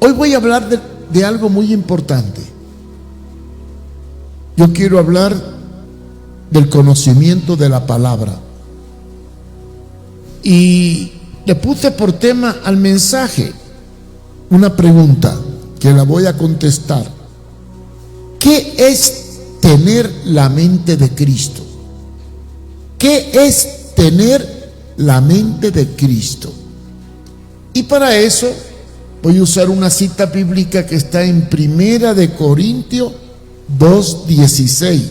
Hoy voy a hablar de algo muy importante. Yo quiero hablar del conocimiento de la palabra. Y le puse por tema al mensaje una pregunta que la voy a contestar. ¿Qué es tener la mente de Cristo? ¿Qué es tener la mente de Cristo? Y para eso voy a usar una cita bíblica que está en 1 Corintios 2:16,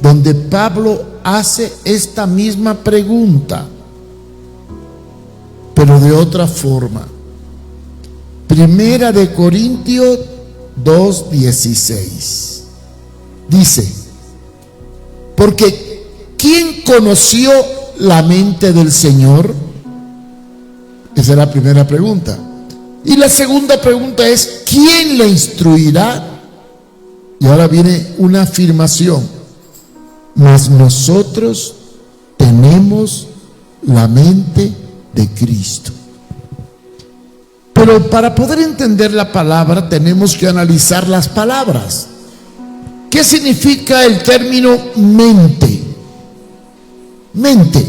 donde Pablo hace esta misma pregunta, pero de otra forma. 1 Corintios 2:16 dice: porque ¿quién conoció la mente del Señor? Esa es la primera pregunta. Y la segunda pregunta es: ¿quién le instruirá? Y ahora viene una afirmación: mas nosotros tenemos la mente de Cristo. Pero para poder entender la palabra tenemos que analizar las palabras. ¿Qué significa el término mente? Mente.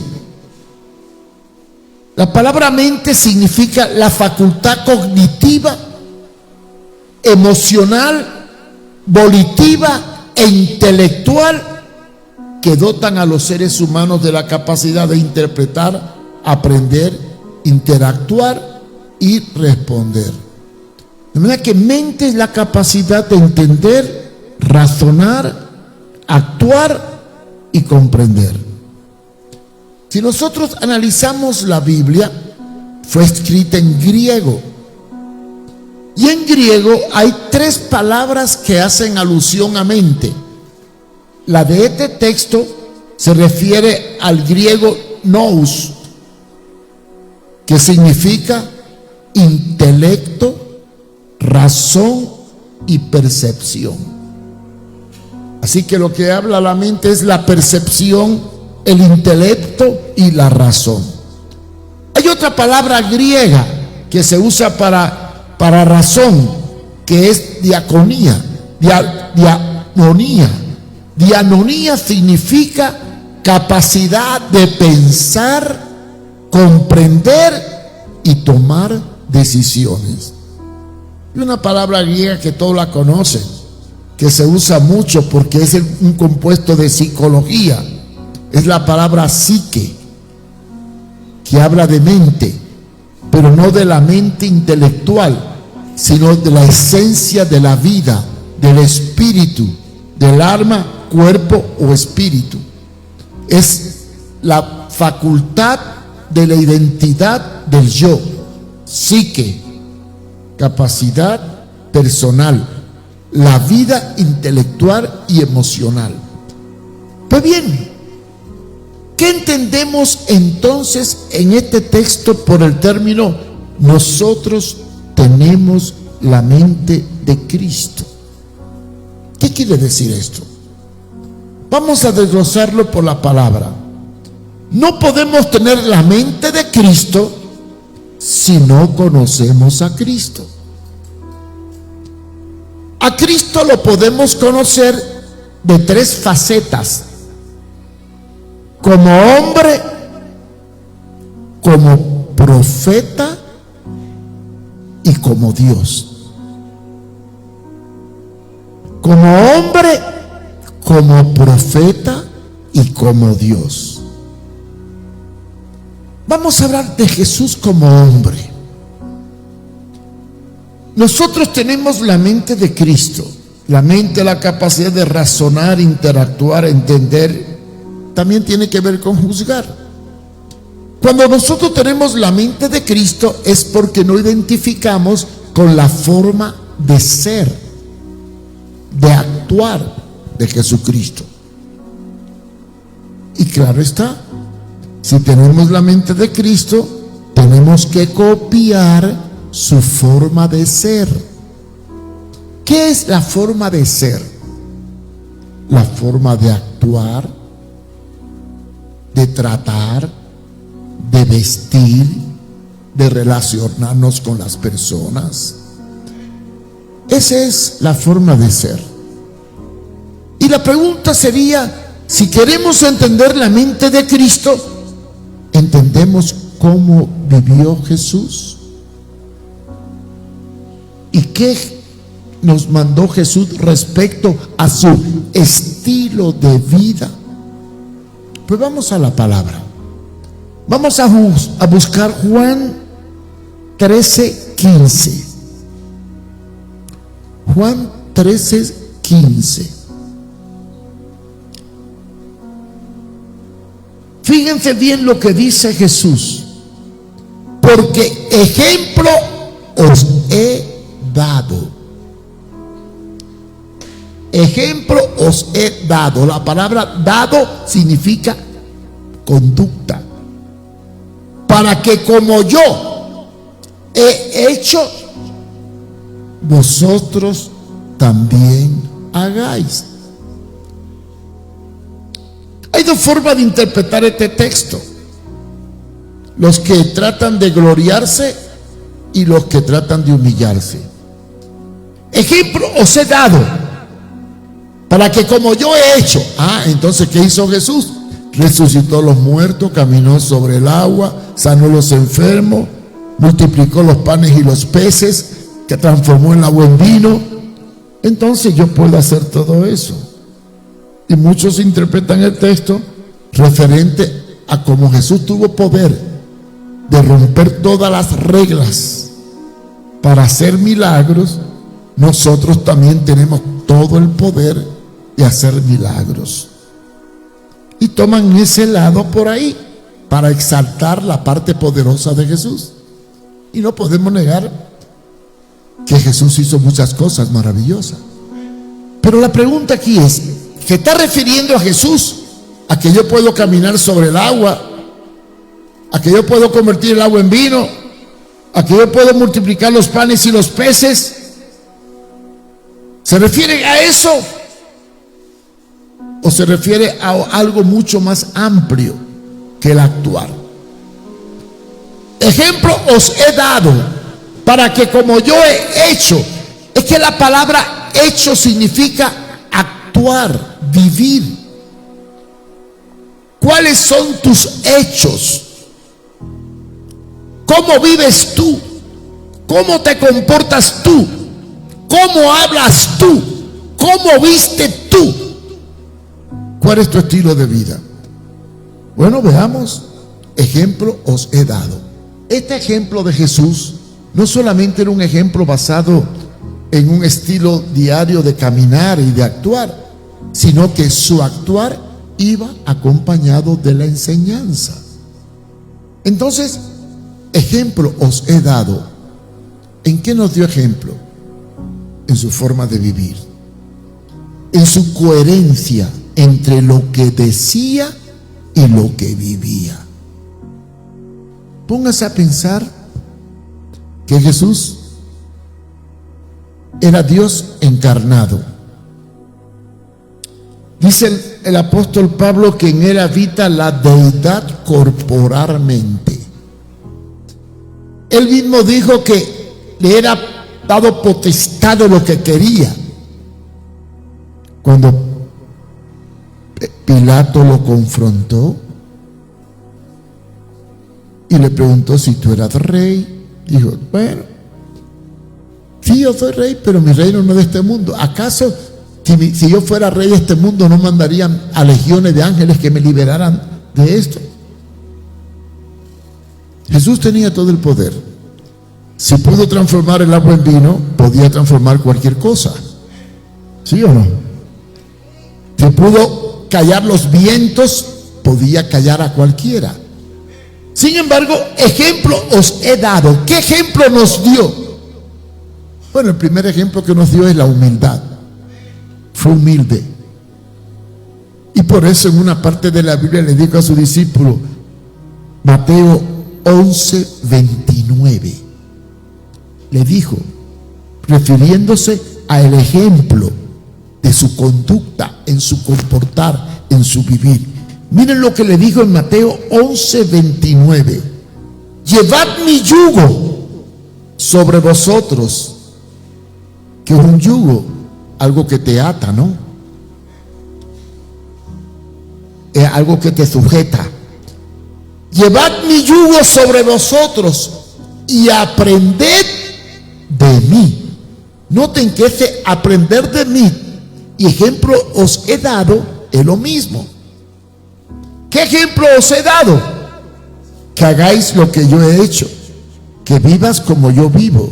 La palabra mente significa la facultad cognitiva, emocional, volitiva e intelectual que dotan a los seres humanos de la capacidad de interpretar, aprender, interactuar y responder. De manera que mente es la capacidad de entender, razonar, actuar y comprender. Si nosotros analizamos la Biblia, fue escrita en griego. Y en griego hay 3 palabras que hacen alusión a mente. La de este texto se refiere al griego nous, que significa intelecto, razón y percepción. Así que lo que habla la mente es la percepción, el intelecto y la razón. Hay otra palabra griega que se usa para razón, que es diaconía. Dianonía significa capacidad de pensar, comprender y tomar decisiones. Y una palabra griega que todos la conocen, que se usa mucho porque es un compuesto de psicología, es la palabra psique, que habla de mente, pero no de la mente intelectual, sino de la esencia de la vida, del espíritu, del alma, cuerpo o espíritu. Es la facultad de la identidad del yo, psique, capacidad personal, la vida intelectual y emocional. Pues bien, ¿qué entendemos entonces en este texto por el término nosotros tenemos la mente de Cristo? ¿Qué quiere decir esto? Vamos a desglosarlo por la palabra. No podemos tener la mente de Cristo si no conocemos a Cristo. A Cristo lo podemos conocer de 3 facetas: como hombre, como profeta y como Dios. Como hombre, como profeta y como Dios. Vamos a hablar de Jesús como hombre. Nosotros tenemos la mente de Cristo. La mente, la capacidad de razonar, interactuar, entender, también tiene que ver con juzgar. Cuando nosotros tenemos la mente de Cristo es porque no identificamos con la forma de ser, de actuar de Jesucristo. Y claro está, si tenemos la mente de Cristo, tenemos que copiar su forma de ser. ¿Qué es la forma de ser? La forma de actuar, de tratar, de vestir, de relacionarnos con las personas, Esa es la forma de ser. Y la pregunta sería, si queremos entender la mente de Cristo, ¿entendemos cómo vivió Jesús? ¿Y qué nos mandó Jesús respecto a su estilo de vida? Pues vamos a la palabra. Vamos a buscar Juan 13:15. Juan 13:15. Fíjense bien lo que dice Jesús. Porque ejemplo os he dado. Ejemplo os he dado. La palabra dado significa conducta. Para que como yo he hecho, vosotros también hagáis. Hay dos formas de interpretar este texto: los que tratan de gloriarse y los que tratan de humillarse. Ejemplo os he dado, para que como yo he hecho. Entonces, ¿qué hizo Jesús? Resucitó a los muertos, caminó sobre el agua, sanó a los enfermos, multiplicó los panes y los peces, que transformó el agua en vino. Entonces yo puedo hacer todo eso. Y muchos interpretan el texto referente a cómo Jesús tuvo poder de romper todas las reglas para hacer milagros. Nosotros también tenemos todo el poder de hacer milagros. Y toman ese lado por ahí para exaltar la parte poderosa de Jesús. Y no podemos negar que Jesús hizo muchas cosas maravillosas. Pero la pregunta aquí es, ¿se está refiriendo a Jesús? ¿A que yo puedo caminar sobre el agua? ¿A que yo puedo convertir el agua en vino? ¿A que yo puedo multiplicar los panes y los peces? ¿Se refiere a eso? ¿O se refiere a algo mucho más amplio que el actuar? Ejemplo os he dado, para que como yo he hecho. Es que la palabra hecho significa actuar, vivir. ¿Cuáles son tus hechos? ¿Cómo vives tú? ¿Cómo te comportas tú? ¿Cómo hablas tú? ¿Cómo viste tú? ¿Cuál es tu estilo de vida? Bueno, veamos. Ejemplo os he dado. Este ejemplo de Jesús no solamente era un ejemplo basado en un estilo diario de caminar y de actuar, sino que su actuar iba acompañado de la enseñanza. Entonces, ejemplo os he dado. ¿En qué nos dio ejemplo? En su forma de vivir, en su coherencia entre lo que decía y lo que vivía. Póngase a pensar que Jesús era Dios encarnado. Dice el apóstol Pablo que en él habita la deidad corporalmente. Él mismo dijo que le era dado potestad de lo que quería. Cuando Pilato lo confrontó y le preguntó si tú eras rey, dijo, bueno, sí, yo soy rey, pero mi reino no es de este mundo. ¿Acaso si yo fuera rey de este mundo no mandarían a legiones de ángeles que me liberaran de esto? Jesús tenía todo el poder. Si pudo transformar el agua en vino, podía transformar cualquier cosa. ¿Sí o no? Si pudo callar los vientos, podía callar a cualquiera. Sin embargo, ejemplo os he dado. ¿Qué ejemplo nos dio? Bueno, el primer ejemplo que nos dio es la humildad. Fue humilde. Y por eso en una parte de la Biblia le dijo a su discípulo, Mateo 11:29, le dijo, refiriéndose al ejemplo de su conducta, en su comportar, en su vivir. Miren lo que le dijo en Mateo 11:29. Llevad mi yugo sobre vosotros ¿Qué es un yugo? Algo que te ata, ¿no? Es algo que te sujeta. Llevad mi yugo sobre vosotros y aprended de mí. Noten que ese aprender de mí y ejemplo os he dado es lo mismo. ¿Qué ejemplo os he dado? Que hagáis lo que yo he hecho, que vivas como yo vivo,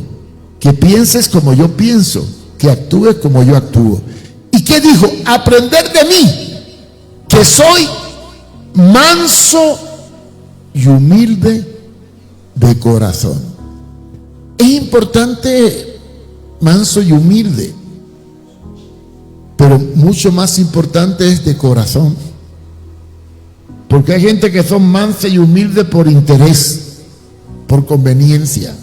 que pienses como yo pienso, que actúes como yo actúo. ¿Y qué dijo? Aprender de mí, que soy manso y humilde de corazón. Es importante manso y humilde, pero mucho más importante es de corazón, porque hay gente que son mansa y humilde por interés, por conveniencia.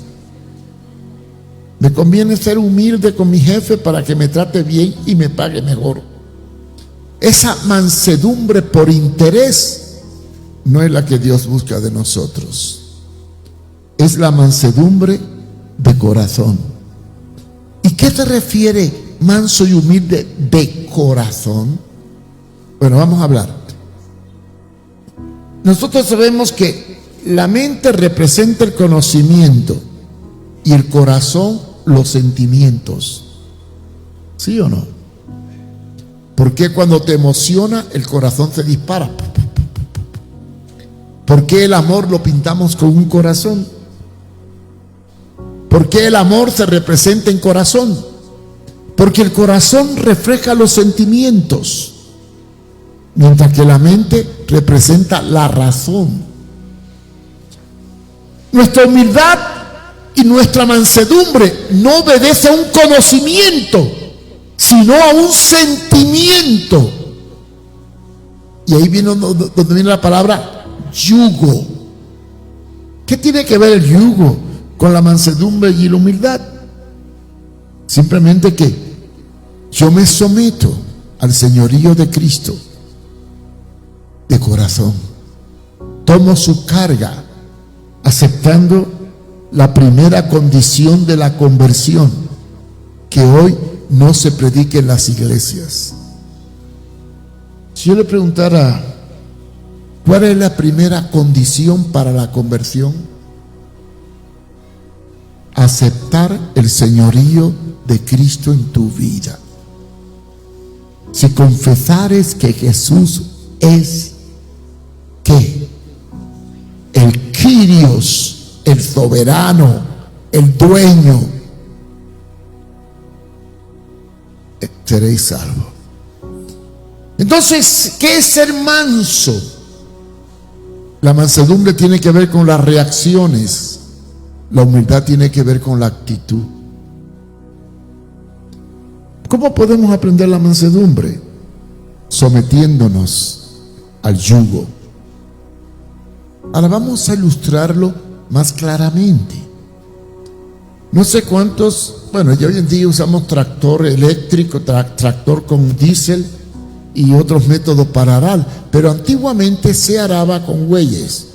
Me conviene ser humilde con mi jefe para que me trate bien y me pague mejor. Esa mansedumbre por interés no es la que Dios busca de nosotros. Es la mansedumbre de corazón. ¿Y qué se refiere manso y humilde de corazón? Bueno, vamos a hablar. Nosotros sabemos que la mente representa el conocimiento y el corazón los sentimientos. ¿Sí o no? ¿Por qué cuando te emociona el corazón se dispara? ¿Por qué el amor lo pintamos con un corazón? ¿Por qué el amor se representa en corazón? Porque el corazón refleja los sentimientos, mientras que la mente representa la razón. Nuestra humildad y nuestra mansedumbre no obedece a un conocimiento, sino a un sentimiento. Y ahí viene donde viene la palabra yugo. ¿Qué tiene que ver el yugo con la mansedumbre y la humildad? Simplemente que yo me someto al señorío de Cristo de corazón. Tomo su carga, aceptando la primera condición de la conversión, que hoy no se predica en las iglesias. Si yo le preguntara, ¿cuál es la primera condición para la conversión? Aceptar el señorío de Cristo en tu vida. Si confesares que Jesús es, ¿qué? El Kyrios, el soberano, el dueño, seréis salvos. Entonces, ¿qué es ser manso? La mansedumbre tiene que ver con las reacciones. La humildad tiene que ver con la actitud. ¿Cómo podemos aprender la mansedumbre? Sometiéndonos al yugo. Ahora vamos a ilustrarlo más claramente. No sé cuántos, bueno, ya hoy en día usamos tractor eléctrico, tractor con diésel y otros métodos para arar, pero antiguamente se araba con bueyes.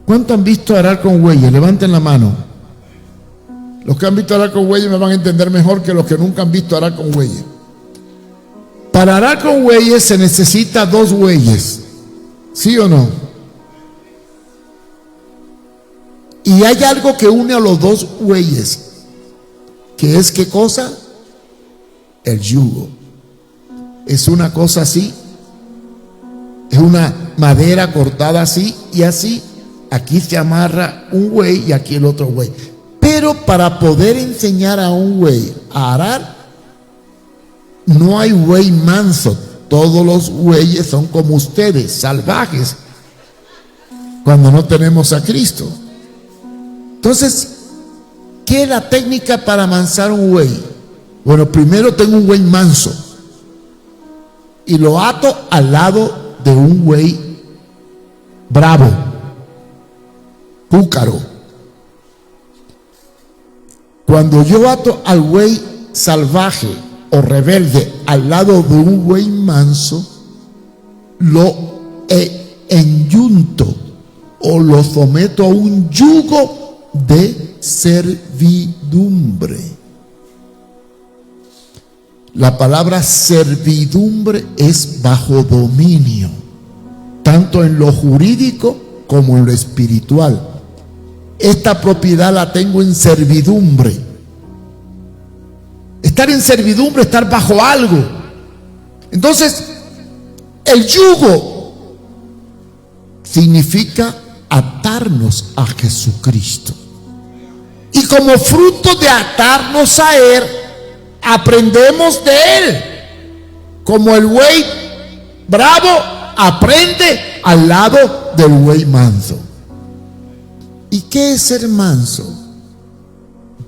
¿Cuántos han visto arar con bueyes? Levanten la mano. Los que han visto arar con bueyes me van a entender mejor que los que nunca han visto arar con bueyes. Para arar con bueyes se necesita 2 bueyes, ¿sí o no? Y hay algo que une a los 2 bueyes, que es ¿qué cosa? El yugo. Es una cosa así, es una madera cortada así y así. Aquí se amarra un buey y aquí el otro buey. Pero para poder enseñar a un buey a arar, no hay buey manso. Todos los bueyes son como ustedes, salvajes, cuando no tenemos a Cristo. Entonces, ¿qué es la técnica para amansar un buey? Bueno, primero tengo un buey manso y lo ato al lado de un buey bravo, púcaro. Cuando yo ato al buey salvaje o rebelde al lado de un buey manso, lo enyunto o lo someto a un yugo de servidumbre. La palabra servidumbre es bajo dominio, tanto en lo jurídico como en lo espiritual. Esta propiedad la tengo en servidumbre. Estar en servidumbre, estar bajo algo. Entonces, el yugo significa atarnos a Jesucristo. Y como fruto de atarnos a Él, aprendemos de Él. Como el buey bravo aprende al lado del buey manso. ¿Y qué es ser manso?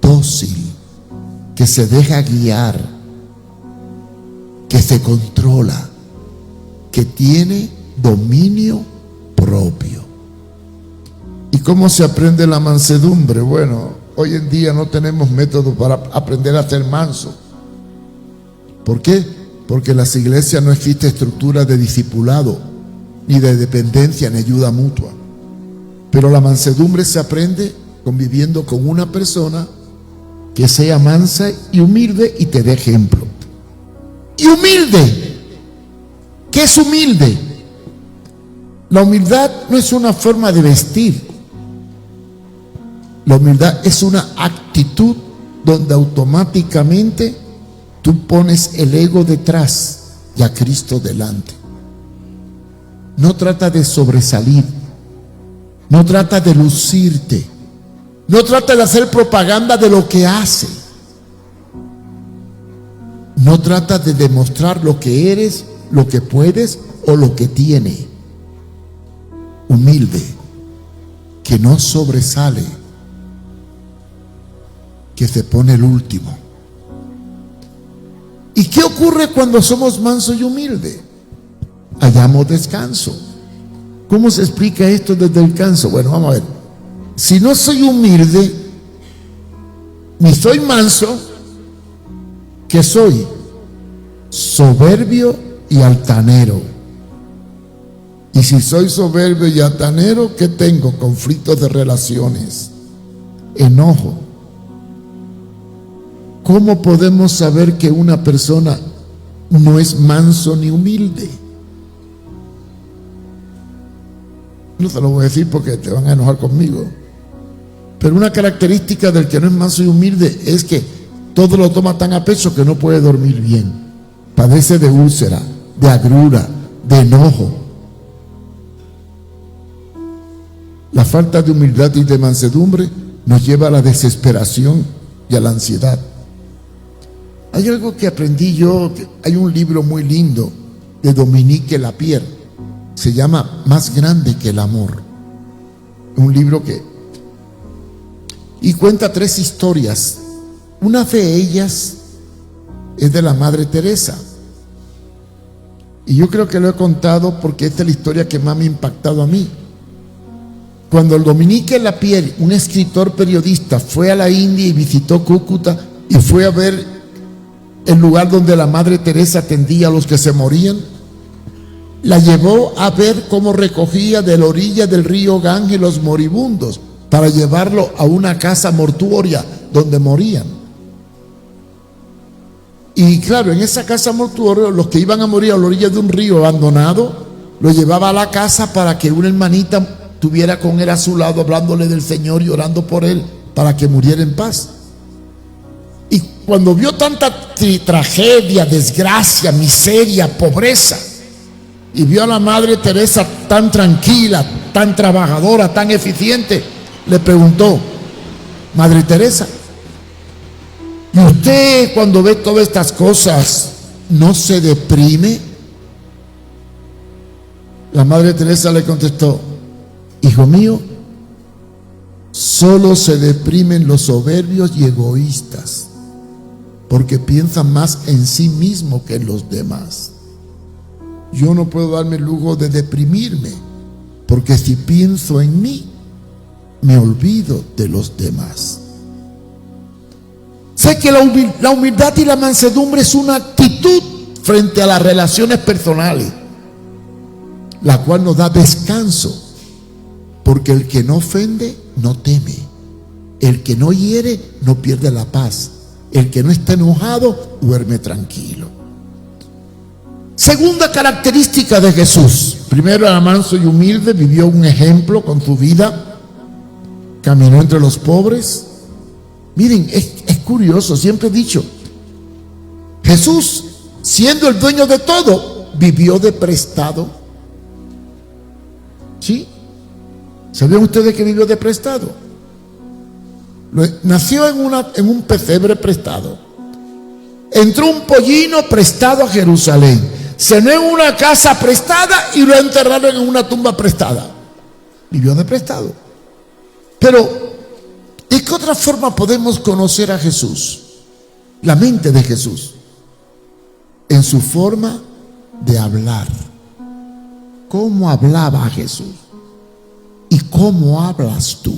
Dócil, que se deja guiar, que se controla, que tiene dominio propio. ¿Y cómo se aprende la mansedumbre? Bueno, hoy en día no tenemos método para aprender a ser manso. ¿Por qué? Porque en las iglesias no existe estructura de discipulado, ni de dependencia, ni ayuda mutua. Pero la mansedumbre se aprende conviviendo con una persona que sea mansa y humilde y te dé ejemplo. Y humilde. ¿Qué es humilde? La humildad no es una forma de vestir. La humildad es una actitud donde automáticamente tú pones el ego detrás y a Cristo delante. No trata de sobresalir, no trata de lucirte, no trata de hacer propaganda de lo que hace, no trata de demostrar lo que eres, lo que puedes o lo que tiene. Humilde, que no sobresale, que se pone el último. ¿Y qué ocurre cuando somos mansos y humildes? Hallamos descanso. ¿Cómo se explica esto desde el descanso? Bueno, vamos a ver. Si no soy humilde, ni soy manso, ¿qué soy? Soberbio y altanero. Y si soy soberbio y altanero, ¿qué tengo? Conflictos de relaciones, enojo. ¿Cómo podemos saber que una persona no es manso ni humilde? No te lo voy a decir porque te van a enojar conmigo. Pero una característica del que no es manso y humilde es que todo lo toma tan a pecho que no puede dormir bien. Padece de úlcera, de agrura, de enojo. La falta de humildad y de mansedumbre nos lleva a la desesperación y a la ansiedad. Hay algo que aprendí yo, hay un libro muy lindo de Dominique Lapierre, se llama Más grande que el amor. Un libro y cuenta 3 historias. Una de ellas es de la Madre Teresa. Y yo creo que lo he contado porque esta es la historia que más me ha impactado a mí. Cuando el Dominique Lapierre, un escritor periodista, fue a la India y visitó Cúcuta y fue a ver el lugar donde la Madre Teresa atendía a los que se morían, la llevó a ver cómo recogía de la orilla del río Ganges los moribundos para llevarlo a una casa mortuoria donde morían. Y claro, en esa casa mortuoria, los que iban a morir a la orilla de un río abandonado, lo llevaba a la casa para que una hermanita estuviera con él a su lado, hablándole del Señor y orando por él para que muriera en paz. Y cuando vio tanta tragedia, desgracia, miseria, pobreza, y vio a la Madre Teresa tan tranquila, tan trabajadora, tan eficiente, le preguntó: Madre Teresa, ¿y usted cuando ve todas estas cosas no se deprime? La Madre Teresa le contestó: hijo mío, solo se deprimen los soberbios y egoístas, porque piensan más en sí mismo que en los demás. Yo no puedo darme el lujo de deprimirme, porque si pienso en mí, me olvido de los demás. Sé que la humildad y la mansedumbre es una actitud frente a las relaciones personales, la cual nos da descanso, porque el que no ofende no teme, el que no hiere no pierde la paz, el que no está enojado duerme tranquilo. Segunda característica de Jesús. Primero, era manso y humilde, vivió un ejemplo con su vida, caminó entre los pobres. Miren, es curioso, siempre he dicho, Jesús, siendo el dueño de todo, vivió de prestado. ¿Sí? ¿Sabían ustedes que vivió de prestado? Nació en un pesebre prestado. Entró un pollino prestado a Jerusalén. Cenó en una casa prestada y lo enterraron en una tumba prestada. Vivió de prestado. Pero, ¿de qué otra forma podemos conocer a Jesús? La mente de Jesús. En su forma de hablar. ¿Cómo hablaba Jesús? ¿Y cómo hablas tú?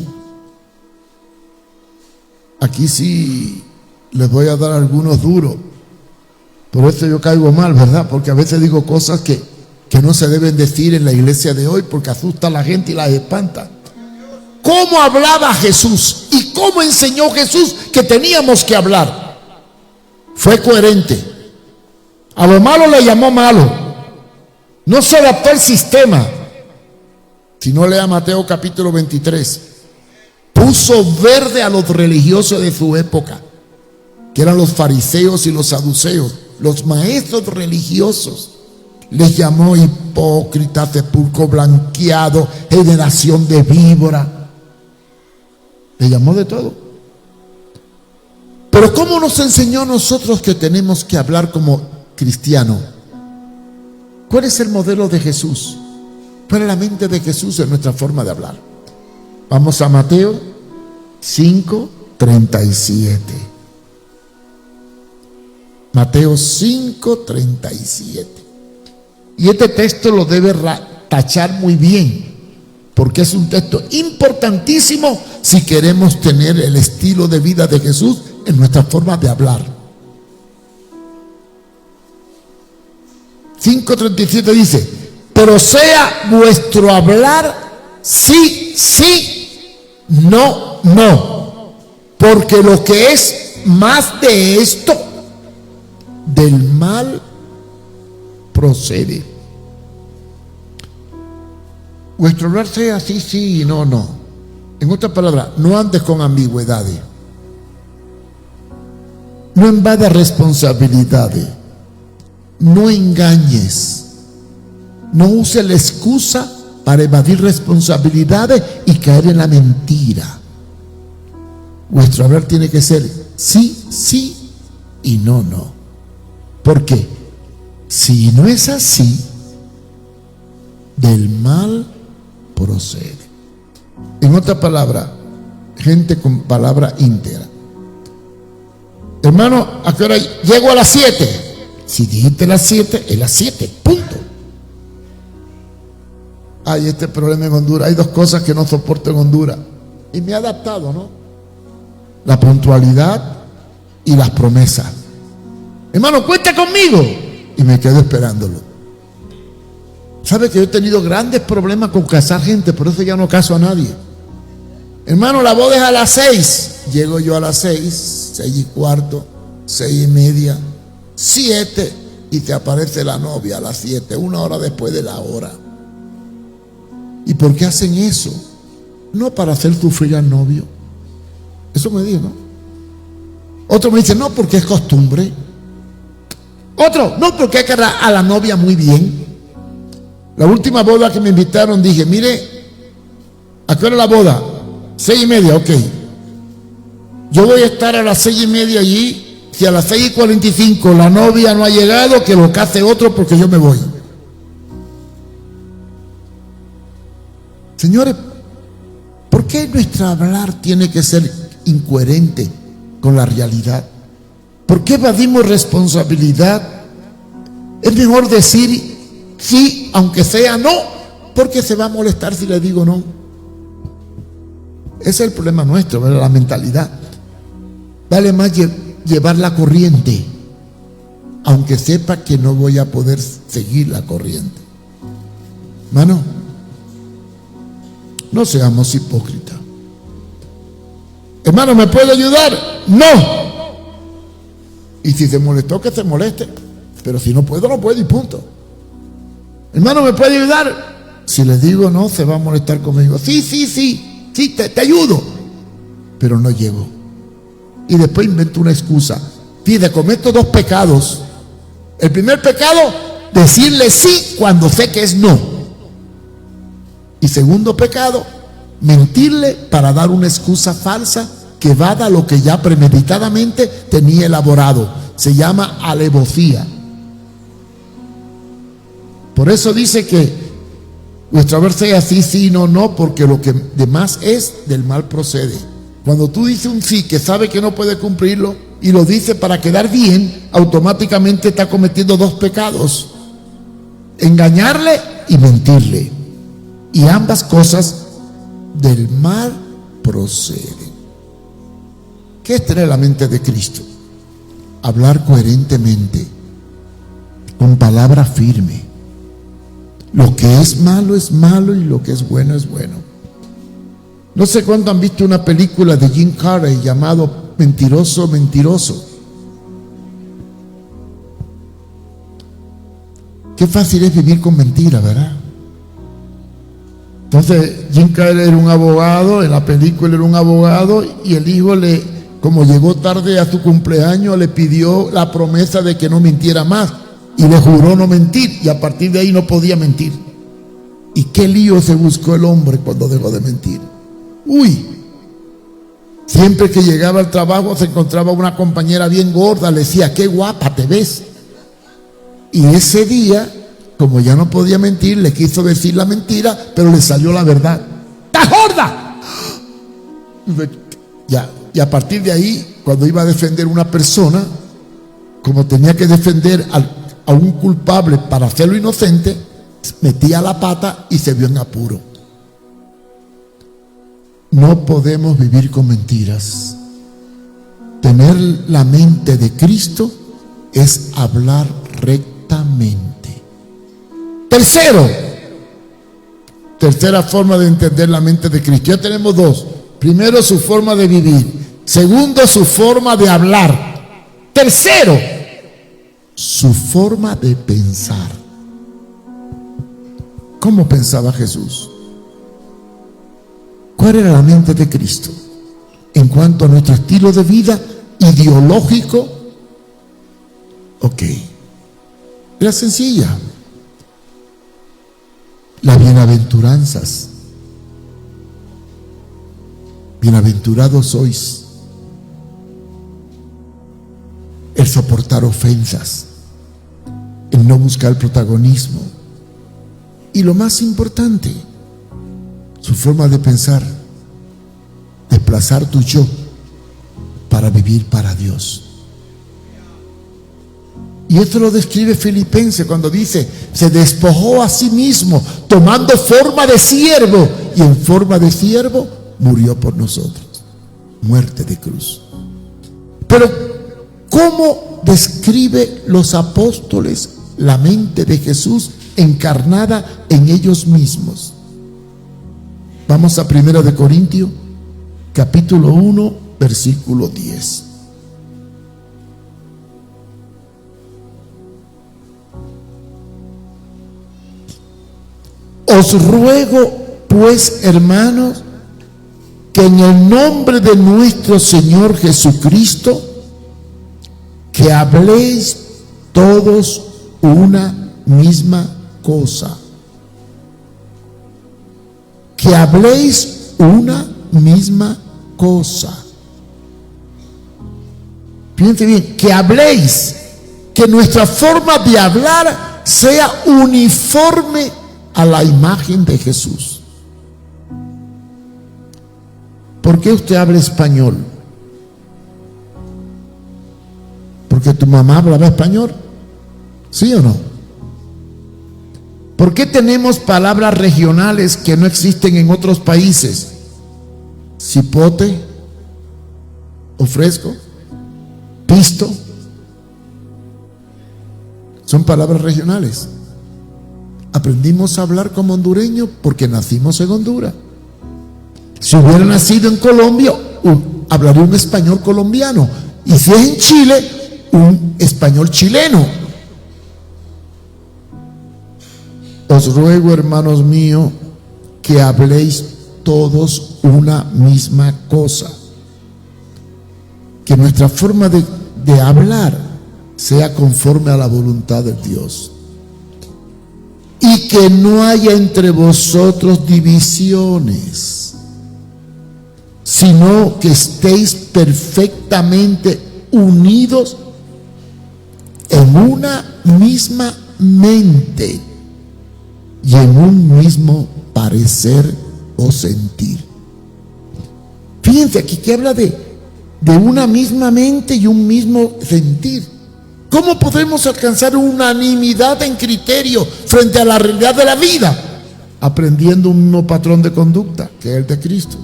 Aquí sí les voy a dar algunos duros. Por eso yo caigo mal, ¿verdad? Porque a veces digo cosas que no se deben decir en la iglesia de hoy porque asusta a la gente y las espanta. ¿Cómo hablaba Jesús? ¿Y cómo enseñó Jesús que teníamos que hablar? Fue coherente. A lo malo le llamó malo. No se adaptó al sistema. Si no, lea Mateo capítulo 23. Puso verde a los religiosos de su época, que eran los fariseos y los saduceos, los maestros religiosos. Les llamó hipócritas, sepulcro blanqueado, generación de víbora. Les llamó de todo. Pero ¿cómo nos enseñó a nosotros que tenemos que hablar como cristianos? ¿Cuál es el modelo de Jesús? ¿Cuál es la mente de Jesús en nuestra forma de hablar? Vamos a Mateo 5:37. Mateo 5:37. Y este texto lo debe tachar muy bien, porque es un texto importantísimo si queremos tener el estilo de vida de Jesús en nuestra forma de hablar. 5:37 dice: pero sea vuestro hablar sí, sí, no, no, porque lo que es más de esto, del mal procede. Vuestro hablar sea sí, sí y no, no. En otras palabras, no andes con ambigüedades. No invada responsabilidades. No engañes. No use la excusa para evadir responsabilidades y caer en la mentira. Vuestro hablar tiene que ser sí, sí y no, no. ¿Por qué? Si no es así, del mal procede. En otra palabra, gente con palabra íntegra. Hermano, ¿a qué hora llego? A las 7. Si dijiste las 7, es las 7, punto. Hay este problema en Honduras. Hay dos cosas que no soporto en Honduras. Y me he adaptado, ¿no? La puntualidad y las promesas. Hermano, cuenta conmigo. Y me quedo esperándolo. ¿Sabe que yo he tenido grandes problemas con casar gente? Por eso ya no caso a nadie. Hermano, la boda es a las 6. Llego yo a las 6, 6:15, 6:30, 7. Y te aparece la novia a las 7, 1 hora después de la hora. ¿Y por qué hacen eso? No para hacer sufrir al novio. Eso me dijo, ¿no? Otro me dice, no, porque es costumbre. Otro, no, porque hay que dar a la novia muy bien. La última boda que me invitaron, dije, mire, ¿a qué hora la boda? 6:30, ok. Yo voy a estar a las 6:30 allí. Si a las 6:45 la novia no ha llegado, que lo case otro porque yo me voy. Señores, ¿por qué nuestro hablar tiene que ser incoherente con la realidad? ¿Por qué evadimos responsabilidad? Es mejor decir sí, aunque sea no, porque se va a molestar si le digo no. Ese es el problema nuestro, ¿verdad? La mentalidad. Vale más llevar la corriente, aunque sepa que no voy a poder seguir la corriente. Hermano, no seamos hipócritas. Hermano, ¿me puede ayudar? No. Y si se molestó, que se moleste. Pero si no puedo, no puedo y punto. hermano, ¿me puede ayudar? Si le digo no, se va a molestar conmigo. Sí, te ayudo, pero no llego. Y después invento una excusa. Fíjate, cometo 2 pecados. El primer pecado, decirle sí cuando sé que es no. Y segundo pecado, mentirle para dar una excusa falsa que va a lo que ya premeditadamente tenía elaborado. Se llama alevosía. Por eso dice que nuestra ver sea sí, no, porque lo que de más es, del mal procede. Cuando tú dices un sí que sabe que no puede cumplirlo y lo dice para quedar bien, automáticamente está cometiendo 2 pecados: engañarle y mentirle. Y ambas cosas del mal proceden. ¿Qué es tener la mente de Cristo? Hablar coherentemente, con palabra firme. Lo que es malo y lo que es bueno es bueno. No sé cuánto han visto una película de Jim Carrey llamado Mentiroso, Mentiroso. Qué fácil es vivir con mentira, ¿verdad? Entonces Jim Carrey era un abogado, en la película era un abogado, y el hijo, como llegó tarde a su cumpleaños, le pidió la promesa de que no mintiera más y le juró no mentir, y a partir de ahí no podía mentir. ¿Y qué lío se buscó el hombre cuando dejó de mentir? Siempre que llegaba al trabajo se encontraba una compañera bien gorda, le decía: qué guapa te ves. Y ese día, como ya no podía mentir, le quiso decir la mentira, pero le salió la verdad: ¡estás gorda! Ya. Y a partir de ahí, cuando iba a defender a una persona, como tenía que defender a un culpable para hacerlo inocente, metía la pata y se vio en apuro. No podemos vivir con mentiras. Tener la mente de Cristo es hablar rectamente. Tercera forma de entender la mente de Cristo. Ya tenemos 2. Primero, su forma de vivir. Segundo, su forma de hablar. Tercero, su forma de pensar. ¿Cómo pensaba Jesús? ¿Cuál era la mente de Cristo en cuanto a nuestro estilo de vida ideológico? Era sencilla. Las bienaventuranzas. Bienaventurados sois. El soportar ofensas, el no buscar protagonismo, y lo más importante, su forma de pensar: desplazar tu yo para vivir para Dios. Y esto lo describe Filipenses cuando dice: se despojó a sí mismo, tomando forma de siervo, y en forma de siervo murió por nosotros. Muerte de cruz. Pero ¿cómo describe los apóstoles la mente de Jesús encarnada en ellos mismos? Vamos a 1 Corintios, capítulo 1, versículo 10. Os ruego, pues, hermanos, que en el nombre de nuestro Señor Jesucristo, que habléis todos una misma cosa. Que habléis una misma cosa. Fíjense bien, que habléis, que nuestra forma de hablar sea uniforme a la imagen de Jesús. ¿Por qué usted habla español? ¿Porque tu mamá hablaba español? ¿Sí o no? ¿Por qué tenemos palabras regionales que no existen en otros países? Cipote, ofrezco, pisto, son palabras regionales. Aprendimos a hablar como hondureño porque nacimos en Honduras. Si hubiera nacido en Colombia, hablaría un español colombiano. Y si es en Chile, un español chileno. os ruego, hermanos míos, que habléis todos una misma cosa, que nuestra forma de hablar sea conforme a la voluntad de Dios, y que no haya entre vosotros divisiones, sino que estéis perfectamente unidos en una misma mente y en un mismo parecer o sentir. Fíjense aquí que habla de una misma mente y un mismo sentir. ¿Cómo podemos alcanzar unanimidad en criterio frente a la realidad de la vida? Aprendiendo un mismo patrón de conducta, que es el de Cristo.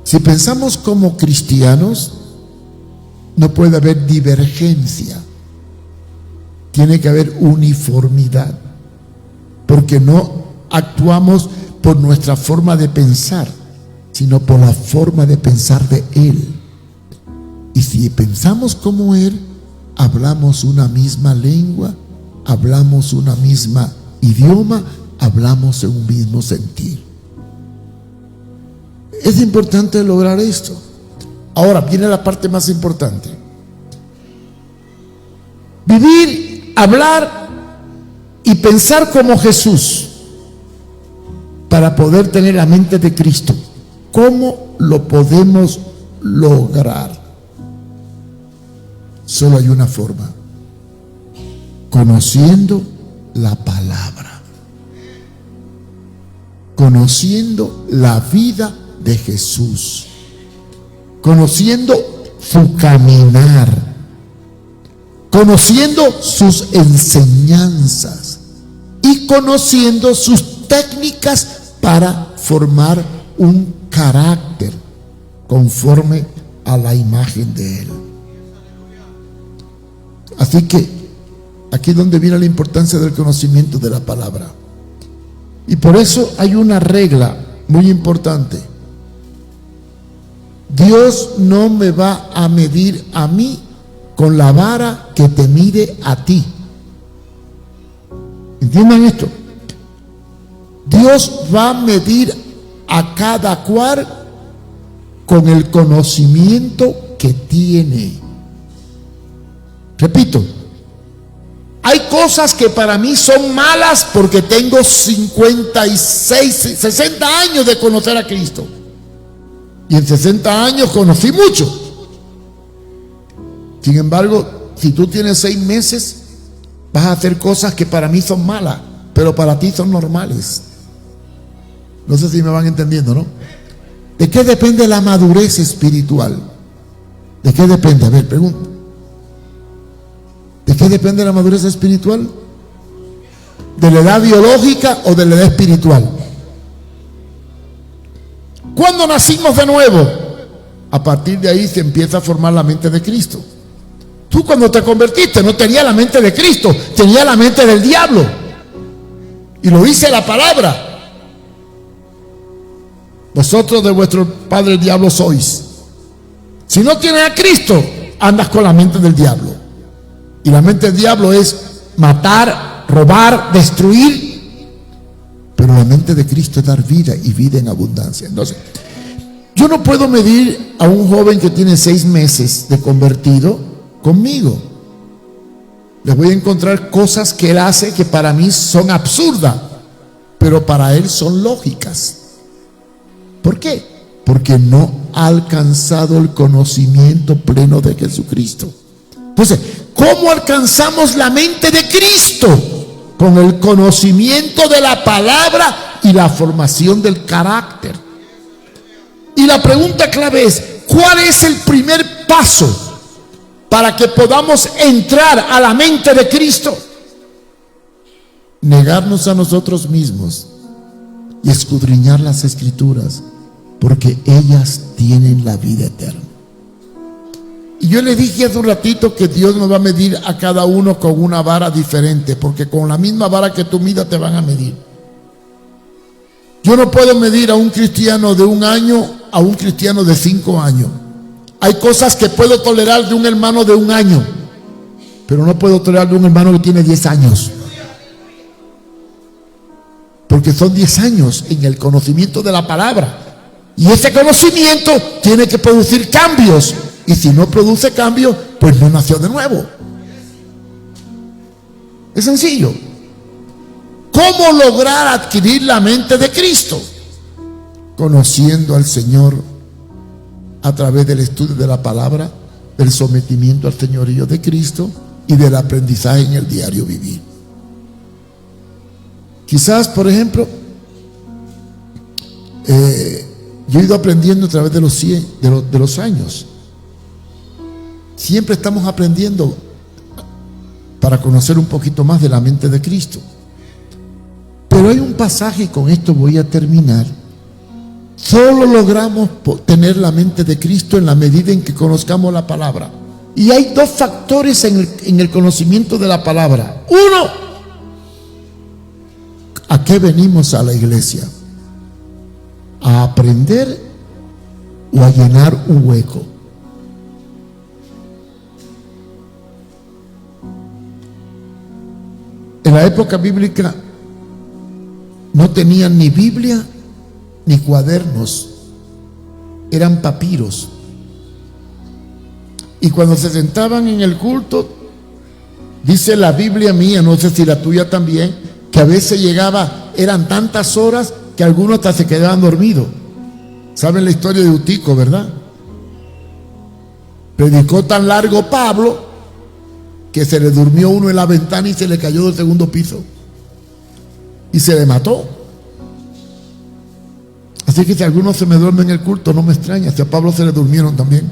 Si pensamos como cristianos, no puede haber divergencia. Tiene que haber uniformidad, porque no actuamos por nuestra forma de pensar, sino por la forma de pensar de Él. Y si pensamos como Él, hablamos una misma lengua, hablamos una misma idioma, hablamos en un mismo sentir. Es importante lograr esto. Ahora viene la parte más importante. Vivir, hablar y pensar como Jesús para poder tener la mente de Cristo. ¿Cómo lo podemos lograr? Solo hay una forma: conociendo la palabra, conociendo la vida de Jesús, conociendo su caminar, conociendo sus enseñanzas y conociendo sus técnicas para formar un carácter conforme a la imagen de Él. Así que aquí es donde viene la importancia del conocimiento de la palabra. Y por eso hay una regla muy importante. Dios no me va a medir a mí con la vara que te mide a ti. ¿Entiendan esto? Dios va a medir a cada cual con el conocimiento que tiene. Repito, hay cosas que para mí son malas porque tengo 56, 60 años de conocer a Cristo. Y en 60 años conocí mucho. Sin embargo, si tú tienes 6 meses, vas a hacer cosas que para mí son malas, pero para ti son normales. No sé si me van entendiendo, ¿no? ¿De qué depende la madurez espiritual? ¿De qué depende? A ver, pregunta. ¿De qué depende la madurez espiritual? ¿De la edad biológica o de la edad espiritual? ¿Cuándo nacimos de nuevo? A partir de ahí se empieza a formar la mente de Cristo. Tú cuando te convertiste no tenías la mente de Cristo, tenías la mente del diablo. Y lo dice la palabra. Vosotros de vuestro padre el diablo sois. Si no tienes a Cristo, andas con la mente del diablo. Y la mente del diablo es matar, robar, destruir. Pero la mente de Cristo es dar vida y vida en abundancia. Entonces, yo no puedo medir a un joven que tiene 6 meses de convertido conmigo. Le voy a encontrar cosas que él hace que para mí son absurdas, pero para él son lógicas. ¿Por qué? Porque no ha alcanzado el conocimiento pleno de Jesucristo. Entonces, ¿cómo alcanzamos la mente de Cristo? Con el conocimiento de la palabra y la formación del carácter. Y la pregunta clave es: ¿cuál es el primer paso para que podamos entrar a la mente de Cristo? Negarnos a nosotros mismos y escudriñar las Escrituras, porque ellas tienen la vida eterna. Y yo le dije hace un ratito que Dios nos va a medir a cada uno con una vara diferente, porque con la misma vara que tú midas te van a medir. Yo no puedo medir a un cristiano de 1 año a un cristiano de 5 años. Hay cosas que puedo tolerar de un hermano de 1 año, pero no puedo tolerar de un hermano que tiene 10 años. porque son 10 años en el conocimiento de la palabra. Y ese conocimiento tiene que producir cambios. Y si no produce cambios, pues no nació de nuevo. Es sencillo. ¿Cómo lograr adquirir la mente de Cristo? Conociendo al Señor a través del estudio de la palabra, del sometimiento al señorío de Cristo y del aprendizaje en el diario vivir. Quizás, por ejemplo, yo he ido aprendiendo a través de los años. Siempre estamos aprendiendo para conocer un poquito más de la mente de Cristo. Pero hay un pasaje, y con esto voy a terminar. Solo logramos tener la mente de Cristo en la medida en que conozcamos la palabra. Y hay dos factores en el conocimiento de la palabra. Uno, ¿a qué venimos a la iglesia? ¿A aprender o a llenar un hueco? En la época bíblica no tenían ni Biblia ni cuadernos, eran papiros. Y cuando se sentaban en el culto, dice la Biblia mía, no sé si la tuya también, que a veces eran tantas horas que algunos hasta se quedaban dormidos. ¿Saben la historia de Utico, verdad? Predicó tan largo Pablo que se le durmió uno en la ventana y se le cayó del segundo piso y se le mató. Así que si algunos se me duermen en el culto, no me extraña. Si a Pablo se le durmieron también.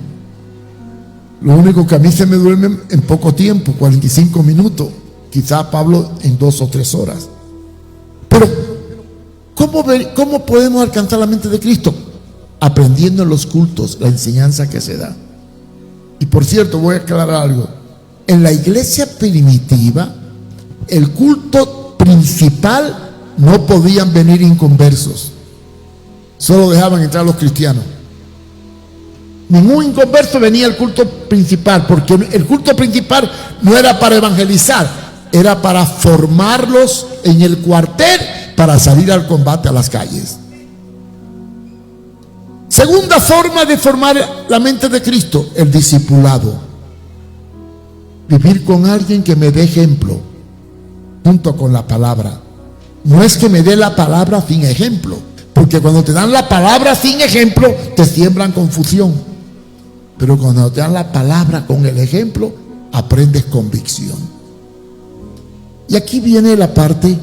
Lo único que a mí se me duermen en poco tiempo, 45 minutos. Quizá a Pablo en 2 o 3 horas. Pero ¿cómo podemos alcanzar la mente de Cristo? Aprendiendo en los cultos la enseñanza que se da. Y por cierto, voy a aclarar algo. En la iglesia primitiva, el culto principal no podían venir inconversos. Solo dejaban entrar a los cristianos. Ningún inconverso venía al culto principal, porque el culto principal no era para evangelizar, era para formarlos en el cuartel para salir al combate a las calles. Segunda forma de formar la mente de Cristo, el discipulado. Vivir con alguien que me dé ejemplo junto con la palabra. No es que me dé la palabra sin ejemplo, porque cuando te dan la palabra sin ejemplo te siembran confusión, pero cuando te dan la palabra con el ejemplo aprendes convicción. Y aquí viene la parte: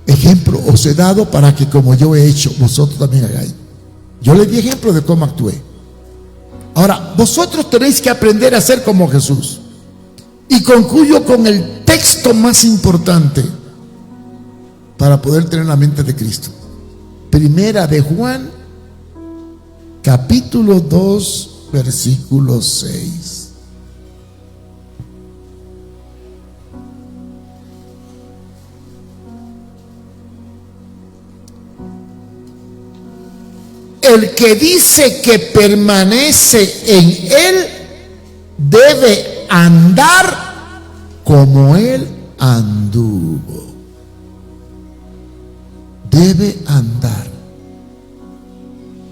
ejemplo os he dado para que como yo he hecho vosotros también hagáis. Yo les di ejemplo de cómo actué. Ahora, vosotros tenéis que aprender a ser como Jesús. Y concluyo con el texto más importante para poder tener la mente de Cristo. Primera de Juan, capítulo 2, versículo 6. El que dice que permanece en él debe andar como él anduvo. Debe andar.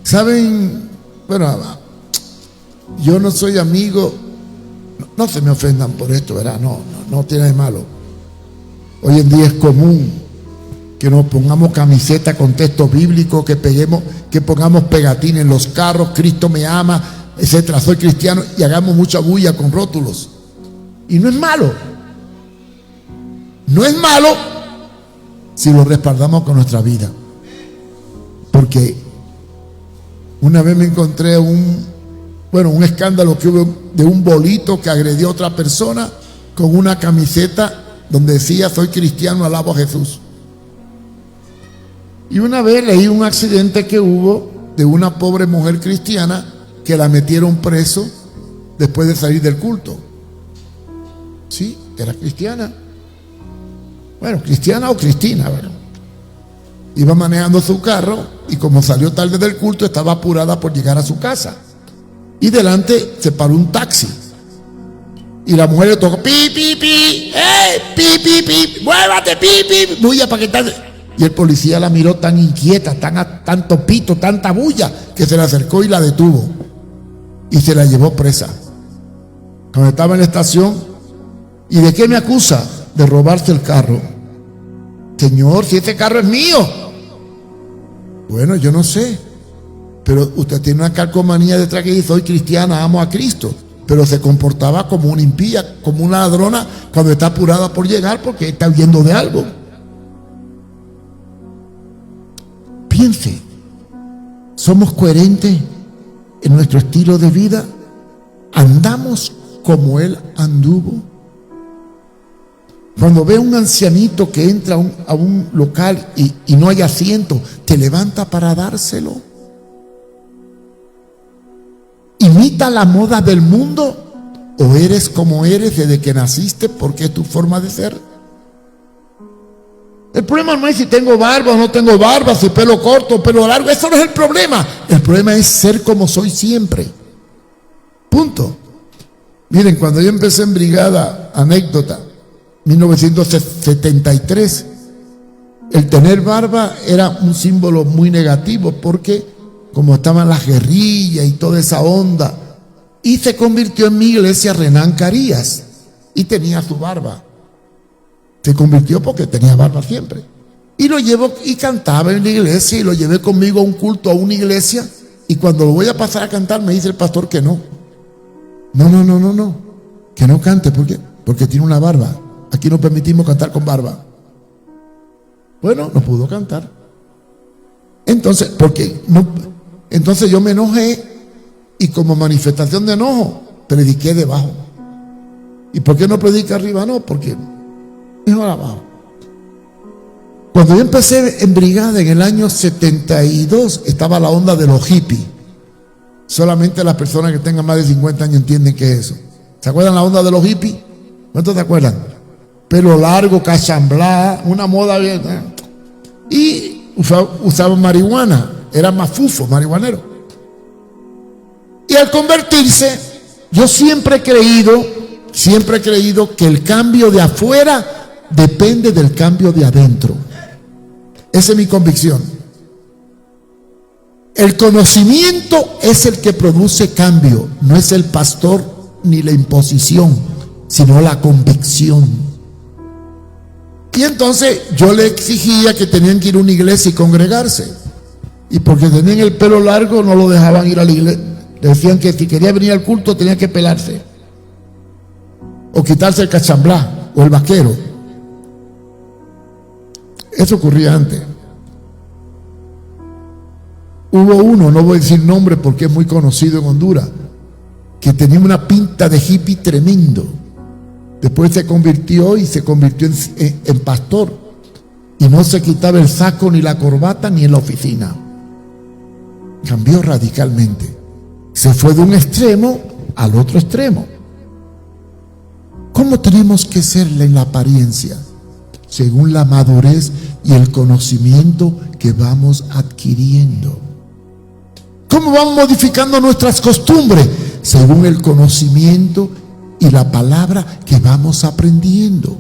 ¿Saben? Bueno, yo no soy amigo, no se me ofendan por esto, ¿verdad? No tiene de malo. Hoy en día es común que nos pongamos camisetas con textos bíblicos, que pongamos pegatines en los carros, Cristo me ama, etcétera, soy cristiano, y hagamos mucha bulla con rótulos. Y no es malo. No es malo si lo respaldamos con nuestra vida. Porque una vez me encontré un escándalo que hubo de un bolito que agredió a otra persona con una camiseta donde decía soy cristiano, alabo a Jesús. Y una vez leí un accidente que hubo de una pobre mujer cristiana que la metieron preso después de salir del culto. Sí, era cristiana. Bueno, cristiana o Cristina, bueno. Iba manejando su carro y como salió tarde del culto estaba apurada por llegar a su casa. Y delante se paró un taxi. Y la mujer le tocó, pi, pi, pi, pi, pi, pi, muévate, pi, pi, bulla para que tal. Y el policía la miró tan inquieta, tanto pito, tanta bulla, que se le acercó y la detuvo. Y se la llevó presa. Cuando estaba en la estación, ¿y de qué me acusa? De robarse el carro. Señor, si ese carro es mío. Bueno, yo no sé, pero usted tiene una calcomanía detrás que dice: soy cristiana, amo a Cristo. Pero se comportaba como una impía, como una ladrona cuando está apurada por llegar porque está huyendo de algo. Piense, ¿somos coherentes en nuestro estilo de vida? ¿Andamos como Él anduvo? Cuando ve a un ancianito que entra a un local y no hay asiento, ¿te levanta para dárselo? ¿Imita la moda del mundo? ¿O eres como eres desde que naciste porque es tu forma de ser? El problema no es si tengo barba o no tengo barba, si pelo corto o pelo largo. Eso no es el problema. El problema es ser como soy siempre. Punto. Miren, cuando yo empecé en brigada, anécdota, 1973, el tener barba era un símbolo muy negativo porque como estaban las guerrillas y toda esa onda, y se convirtió en mi iglesia Renán Carías y tenía su barba. Se convirtió porque tenía barba siempre. Y lo llevo y cantaba en la iglesia y lo llevé conmigo a un culto, a una iglesia, y cuando lo voy a pasar a cantar me dice el pastor que no, que no cante. ¿Por qué? Porque tiene una barba. Aquí no permitimos cantar con barba. Bueno, no pudo cantar. Entonces, entonces yo me enojé y como manifestación de enojo prediqué debajo. ¿Y por qué no predica arriba? No, porque mejor abajo. Cuando yo empecé en brigada en el año 72, estaba la onda de los hippies. Solamente las personas que tengan más de 50 años entienden qué es eso. ¿Se acuerdan la onda de los hippies? ¿Cuántos se acuerdan? Pelo largo, cachamblá, una moda bien. Y usaban marihuana, eran mafufos, marihuaneros. Y al convertirse, yo siempre he creído que el cambio de afuera depende del cambio de adentro. Esa es mi convicción. El conocimiento es el que produce cambio, no es el pastor ni la imposición, sino la convicción. Y entonces yo le exigía que tenían que ir a una iglesia y congregarse. Y porque tenían el pelo largo no lo dejaban ir a la iglesia. Le decían que si quería venir al culto tenía que pelarse. O quitarse el cachamblá o el vaquero. Eso ocurría antes. Hubo uno, no voy a decir nombre porque es muy conocido en Honduras, que tenía una pinta de hippie tremendo. Después se convirtió en pastor. Y no se quitaba el saco ni la corbata ni en la oficina. Cambió radicalmente. Se fue de un extremo al otro extremo. ¿Cómo tenemos que ser en la apariencia? Según la madurez y el conocimiento que vamos adquiriendo. ¿Cómo vamos modificando nuestras costumbres? Según el conocimiento y la palabra que vamos aprendiendo.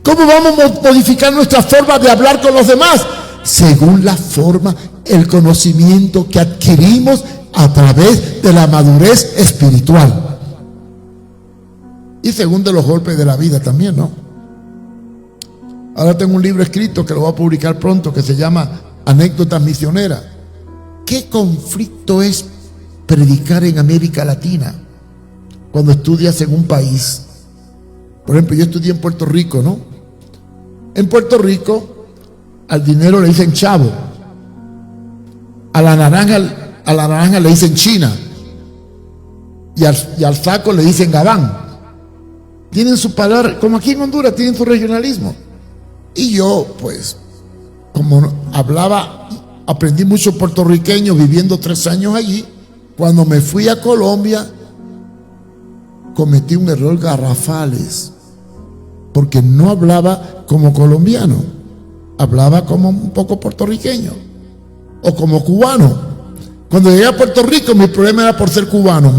¿Cómo vamos a modificar nuestra forma de hablar con los demás? Según la forma, el conocimiento que adquirimos a través de la madurez espiritual. Y según de los golpes de la vida también, ¿no? Ahora tengo un libro escrito que lo voy a publicar pronto que se llama Anécdotas Misioneras. ¿Qué conflicto es predicar en América Latina cuando estudias en un país? Por ejemplo, yo estudié en Puerto Rico, ¿no? En Puerto Rico al dinero le dicen chavo, a la naranja le dicen china y al saco le dicen gabán. Tienen su palabra, como aquí en Honduras tienen su regionalismo. Y yo, pues, como aprendí mucho puertorriqueño viviendo 3 años allí. Cuando me fui a Colombia, cometí un error garrafales, porque no hablaba como colombiano, hablaba como un poco puertorriqueño o como cubano. Cuando llegué a Puerto Rico, mi problema era por ser cubano.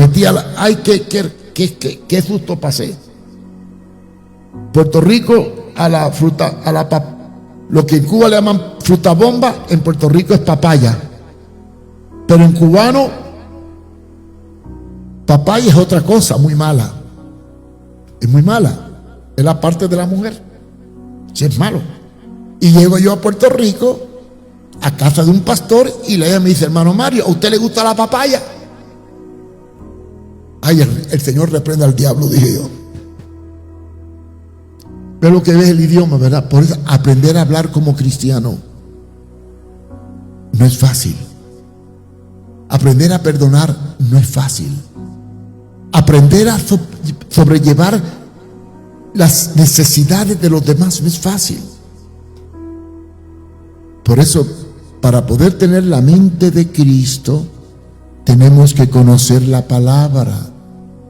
Ay, qué susto pasé. Puerto Rico a la fruta, lo que en Cuba le llaman fruta bomba en Puerto Rico es papaya, pero en cubano papaya es otra cosa muy mala. Es muy mala. Es la parte de la mujer. Sí, es malo. Y llego yo a Puerto Rico, a casa de un pastor, y ella me dice: hermano Mario, ¿a usted le gusta la papaya? Ay, el Señor reprenda al diablo, dije yo. Pero lo que ves el idioma, ¿verdad? Por eso aprender a hablar como cristiano no es fácil. Aprender a perdonar no es fácil. Aprender a sobrellevar las necesidades de los demás no es fácil. Por eso, para poder tener la mente de Cristo, tenemos que conocer la palabra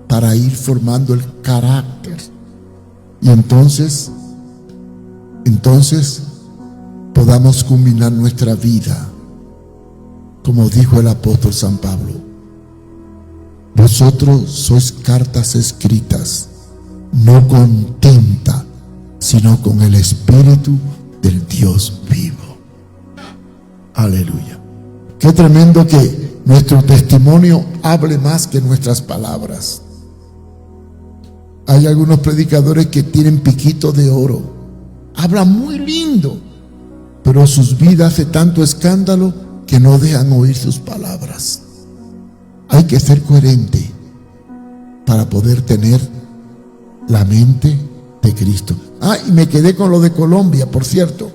para ir formando el carácter. Y entonces podamos culminar nuestra vida, como dijo el apóstol San Pablo: vosotros sois cartas escritas, no con tinta, sino con el Espíritu del Dios vivo. Aleluya. Qué tremendo que nuestro testimonio hable más que nuestras palabras. Hay algunos predicadores que tienen piquito de oro, hablan muy lindo, pero sus vidas hacen tanto escándalo que no dejan oír sus palabras. Hay que ser coherente para poder tener la mente de Cristo. Y me quedé con lo de Colombia, por cierto.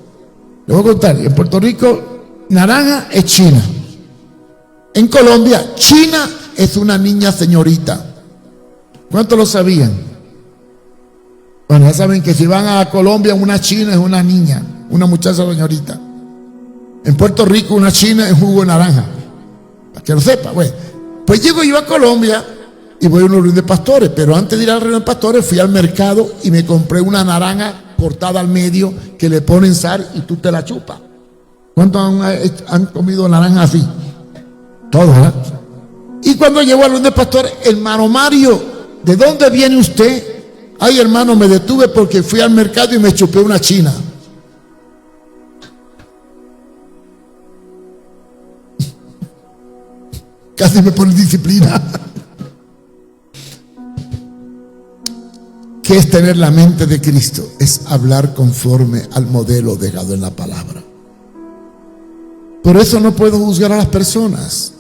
Le voy a contar: en Puerto Rico, naranja es China. En Colombia, China es una niña señorita. ¿Cuántos lo sabían? Bueno, ya saben que si van a Colombia, una china es una niña, una muchacha señorita. En Puerto Rico, una china es jugo de naranja. Para que lo sepa, güey. Pues llego yo a Colombia y voy a una reunión de pastores, pero antes de ir a la reunión de pastores fui al mercado y me compré una naranja cortada al medio que le ponen sal y tú te la chupas. ¿Cuántos han comido naranja así? Todos, ¿verdad? Y cuando llego a la reunión de pastores: hermano Mario, ¿de dónde viene usted? Ay, hermano, me detuve porque fui al mercado y me chupé una china. Casi me pone disciplina. ¿Qué es tener la mente de Cristo? Es hablar conforme al modelo dejado en la palabra. Por eso no puedo juzgar a las personas.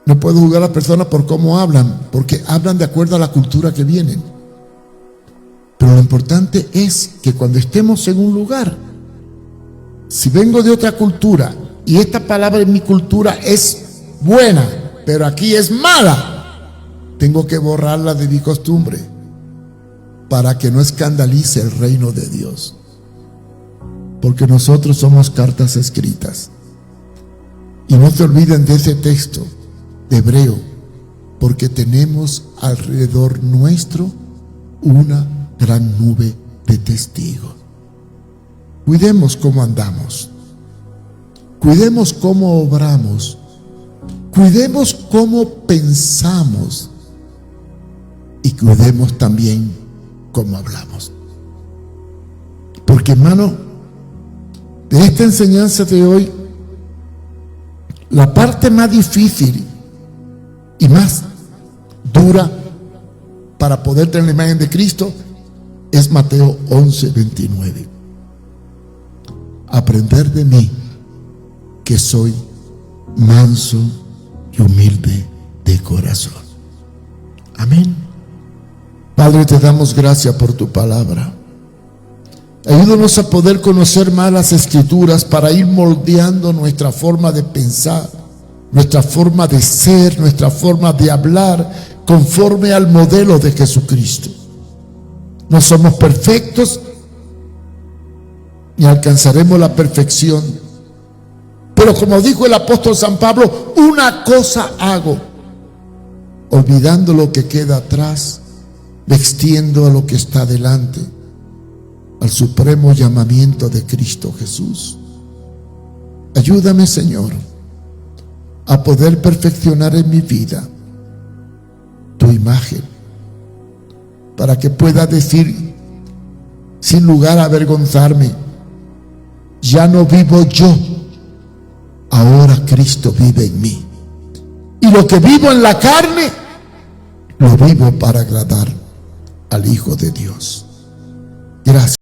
No puedo juzgar a las personas por cómo hablan, porque hablan de acuerdo a la cultura que vienen. Pero lo importante es que cuando estemos en un lugar, si vengo de otra cultura y esta palabra en mi cultura es buena, pero aquí es mala, tengo que borrarla de mi costumbre para que no escandalice el reino de Dios. Porque nosotros somos cartas escritas. Y no se olviden de ese texto de Hebreo, porque tenemos alrededor nuestro una gran nube de testigos. Cuidemos cómo andamos, cuidemos cómo obramos, cuidemos cómo pensamos y cuidemos también cómo hablamos. Porque, hermano, de esta enseñanza de hoy, la parte más difícil y más dura para poder tener la imagen de Cristo es Mateo 11:29. Aprender de mí, que soy manso y humilde de corazón. Amén. Padre, te damos gracias por tu palabra. Ayúdanos a poder conocer más las Escrituras para ir moldeando nuestra forma de pensar, nuestra forma de ser, nuestra forma de hablar, conforme al modelo de Jesucristo. No somos perfectos ni alcanzaremos la perfección, pero como dijo el apóstol San Pablo: una cosa hago, olvidando lo que queda atrás, me extiendo a lo que está delante, al supremo llamamiento de Cristo Jesús. Ayúdame, Señor, a poder perfeccionar en mi vida tu imagen, para que pueda decir sin lugar a avergonzarme: ya no vivo yo, ahora Cristo vive en mí. Y lo que vivo en la carne, lo vivo para agradar al Hijo de Dios. Gracias.